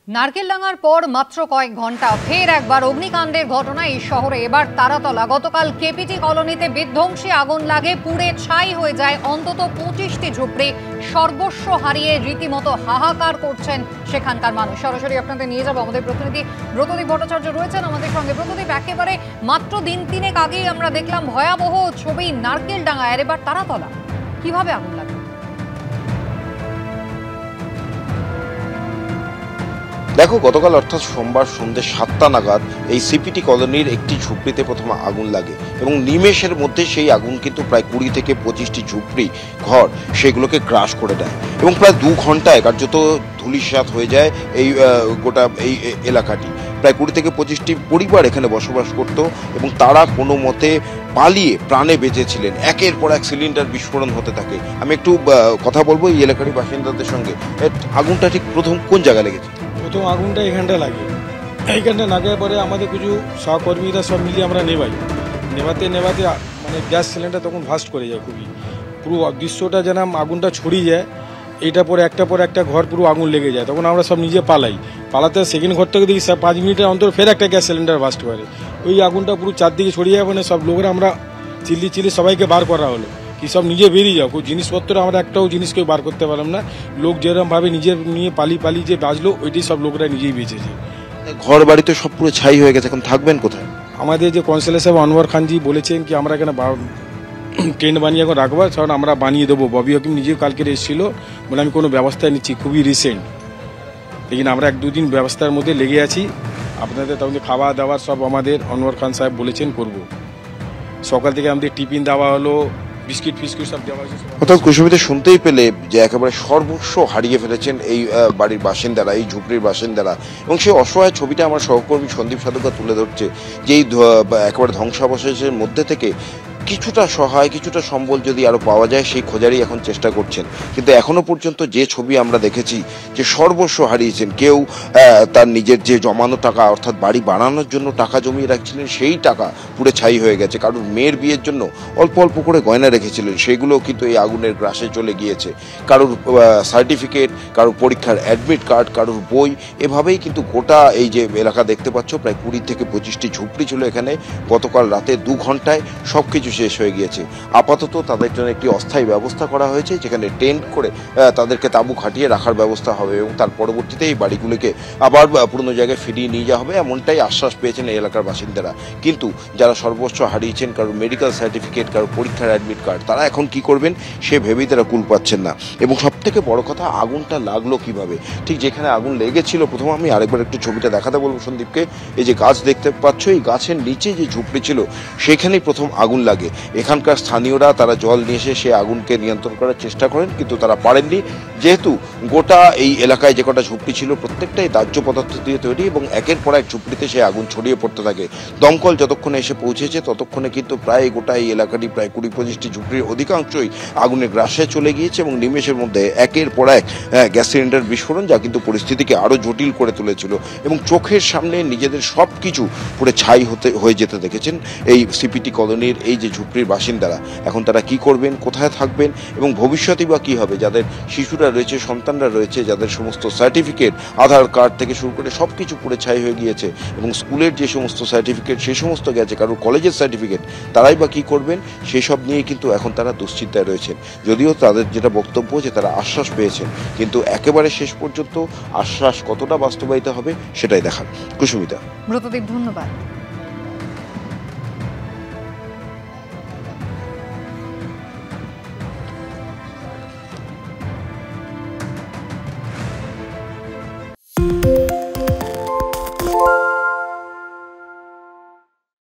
নারকেলডাঙ্গার পর মাত্র কয়েক ঘন্টা ফের একবার অগ্নিকাণ্ডের ঘটনা এই শহরে। এবার তারাতলা। গতকাল কেপিটি কলোনিতে বিধ্বংসী আগুন লাগে, পুড়ে ছাই হয়ে যায় অন্তত 25টি ঝুপড়ি। সর্বস্ব হারিয়ে রীতিমতো হাহাকার করছেন সেখানকার মানুষ। সরাসরি আপনাদের নিয়ে যাবো, আমাদের প্রতিনিধি ব্রতদীপ ভট্টাচার্য রয়েছেন আমাদের সঙ্গে। ব্রতদীপ, একেবারে মাত্র দিন তিনেক আগেই আমরা দেখলাম ভয়াবহ ছবি নারকেলডাঙ্গা, আর এবার তারাতলা। কিভাবে আগুন লাগে? দেখো, গতকাল অর্থাৎ সোমবার সন্ধ্যে 7টা নাগাদ এই সিপিটি কলোনির একটি ঝুপড়িতে প্রথম আগুন লাগে এবং নিমেষের মধ্যে সেই আগুন কিন্তু প্রায় 20 থেকে 25টি ঝুপড়ি ঘর সেগুলোকে গ্রাস করে দেয় এবং প্রায় 2 ঘন্টায় কার্যত ধূলিসাৎ হয়ে যায় এই গোটা এই এলাকাটি। প্রায় 20 থেকে 25টি পরিবার এখানে বসবাস করত এবং তারা কোনো মতে পালিয়ে প্রাণে বেঁচেছিলেন। একের পর এক সিলিন্ডার বিস্ফোরণ হতে থাকে। আমি একটু কথা বলবো এই এলাকারই বাসিন্দাদের সঙ্গে। আগুনটা ঠিক প্রথম কোন জায়গায় লেগেছে? প্রথম আগুনটা এখানটা লাগে। এইখানটা লাগার পরে আমাদের কিছু সহকর্মীরা সব মিলিয়ে আমরা নেভাতে মানে গ্যাস সিলিন্ডার তখন ভাস্ট করে যায় খুবই। পুরো দৃশ্যটা যেন আগুনটা ছড়িয়ে যায়, এইটা পরে একটা ঘর পুরো আগুন লেগে যায়। তখন আমরা সব নিজে পালাতে সেকেন্ড ঘর থেকে দেখি 5 মিনিটের অন্তর ফের একটা গ্যাস সিলিন্ডার ভাস্ট করে। ওই আগুনটা পুরো চারদিকে ছড়িয়ে যায়। মানে সব লোকেরা আমরা চিল্লি সবাইকে বার করা হলো কি সব নিজে বেরিয়ে যাও। জিনিসপত্র আমরা একটাও জিনিস কেউ বার করতে পারলাম না। লোক যেরকম ভাবে নিজের নিয়ে পালি যে বাঁচলো, ওইটাই সব লোকরা নিজেই বেঁচেছে। ঘর বাড়ি তো সব পুরো ছাই হয়ে গেছে, এখন থাকবেন কোথায়? আমাদের যে কাউন্সিলর সাহেব আনোয়ার খানজি বলেছেন কি আমরা এখানে টেন্ট বানিয়ে এখন রাখবো, কারণ আমরা বানিয়ে দেবো। ববি হাকিম নিজেও কালকে এসেছিল, বলে আমি কোনো ব্যবস্থা নিচ্ছি, খুবই রিসেন্ট। लेकिन আমরা 1-2 দিন ব্যবস্থার মধ্যে লেগে আছি। আপনাদের তখন খাওয়া দাওয়ার সব আমাদের আনোয়ার খান সাহেব বলেছেন করব। সকাল থেকে আমাদের টিফিন দেওয়া হলো, বিস্কিট ফিস্কিট সব দেওয়া হয়েছে। অর্থাৎ কুসুমিতে শুনতেই পেলে যে একেবারে সর্বস্ব হারিয়ে ফেলেছেন এই বাড়ির বাসিন্দারা, এই ঝুপড়ির বাসিন্দারা। এবং সেই অসহায় ছবিটা আমার সহকর্মী সন্দীপ সাধুকা তুলে ধরছে যে এই একেবারে ধ্বংসাবশেষের মধ্যে থেকে কিছুটা সহায়, কিছুটা সম্বল যদি আরো পাওয়া যায় সেই খোঁজারই এখন চেষ্টা করছেন। কিন্তু এখনো পর্যন্ত যে ছবি আমরা দেখেছি যে সর্বস্ব হারিয়েছেন। কেউ তার নিজের যে জমানো টাকা, অর্থাৎ বাড়ি বানানোর জন্য টাকা জমিয়ে রাখছিলেন, সেই টাকা পুরো ছাই হয়ে গেছে। কারোর মেয়ের বিয়ের জন্য অল্প অল্প করে গয়না রেখেছিলেন, সেগুলো কিন্তু এই আগুনের গ্রাসে চলে গিয়েছে। কারোর সার্টিফিকেট, কারোর পরীক্ষার অ্যাডমিট কার্ড, কারোর বই, এভাবেই কিন্তু গোটা এই যে এলাকা দেখতে পাচ্ছ প্রায় 20 থেকে 25টি ঝুপড়ি ছিল এখানে। গতকাল রাতে 2 ঘন্টায় সব কিছু শেষ হয়ে গিয়েছে। আপাতত তাদের জন্য একটি অস্থায়ী ব্যবস্থা করা হয়েছে, যেখানে টেন্ট করে তাদেরকে তাঁবু খাটিয়ে রাখার ব্যবস্থা হবে এবং তার পরবর্তীতে এই বাড়িগুলিকে আবার পুরনো জায়গায় ফিরিয়ে নিয়ে যাওয়া হবে, এমনটাই আশ্বাস পেয়েছেন এই এলাকার বাসিন্দারা। কিন্তু যারা সর্বস্ব হারিয়েছেন, কারোর মেডিকেল সার্টিফিকেট, কারোর পরীক্ষার অ্যাডমিট কার্ড, তারা এখন কি করবেন সে ভেবেই তারা কুল পাচ্ছেন না। এবং সবথেকে বড় কথা, আগুনটা লাগলো কিভাবে? ঠিক যেখানে আগুন লেগেছিল, প্রথম আমি আরেকবার একটু ছবিটা দেখাতে বলবো সন্দীপকে। এই যে গাছ দেখতে পাচ্ছ, এই গাছের নিচে যে ঝুপড়ি ছিল সেখানেই প্রথম আগুন লাগে। এখানকার স্থানীয়রা তারা জল নিয়ে এসে সে আগুনকে নিয়ন্ত্রণ করার চেষ্টা করেন, কিন্তু তারা পারেননি। যেহেতু গোটা এই এলাকায় যে কটা ঝুপড়ি ছিল প্রত্যেকটাই দাহ্য পদার্থ দিয়ে তৈরি এবং একের পর এক ঝুপড়িতে সে আগুন ছড়িয়ে পড়তে থাকে। দমকল যতক্ষণে এসে পৌঁছেছে ততক্ষণে কিন্তু প্রায় গোটা এই এলাকাটি প্রায় 20-25টি ঝুপড়ির অধিকাংশই আগুনের গ্রাসে চলে গিয়েছে এবং নিমেষের মধ্যে একের পর এক গ্যাস সিলিন্ডার বিস্ফোরণ, যা কিন্তু পরিস্থিতিকে আরো জটিল করে তুলেছিল। এবং চোখের সামনে নিজেদের সব কিছু পুরো ছাই হয়ে যেতে দেখেছেন এই সিপিটি কলোনির এই যে ঝুপড়ির বাসিন্দারা। এখন তারা কি করবেন, কোথায় থাকবেন এবং ভবিষ্যতে বা কি হবে? যাদের শিশুরা রয়েছে, সন্তানরা রয়েছে, যাদের সমস্ত সার্টিফিকেট, আধার কার্ড থেকে শুরু করে সব কিছু পুরো ছাই হয়ে গিয়েছে এবং স্কুলের যে সমস্ত সার্টিফিকেট সে সমস্ত গেছে, কারোর কলেজের সার্টিফিকেট, তারাই বা কি করবেন সেসব নিয়ে কিন্তু এখন তারা দুশ্চিন্তায় রয়েছেন। যদিও তাদের যেটা বক্তব্য যে তারা আশ্বাস পেয়েছেন, কিন্তু একেবারে শেষ পর্যন্ত আশ্বাস কতটা বাস্তবায়িত হবে সেটাই দেখার। কুসুমিতা। ব্রতদীপ, ধন্যবাদ।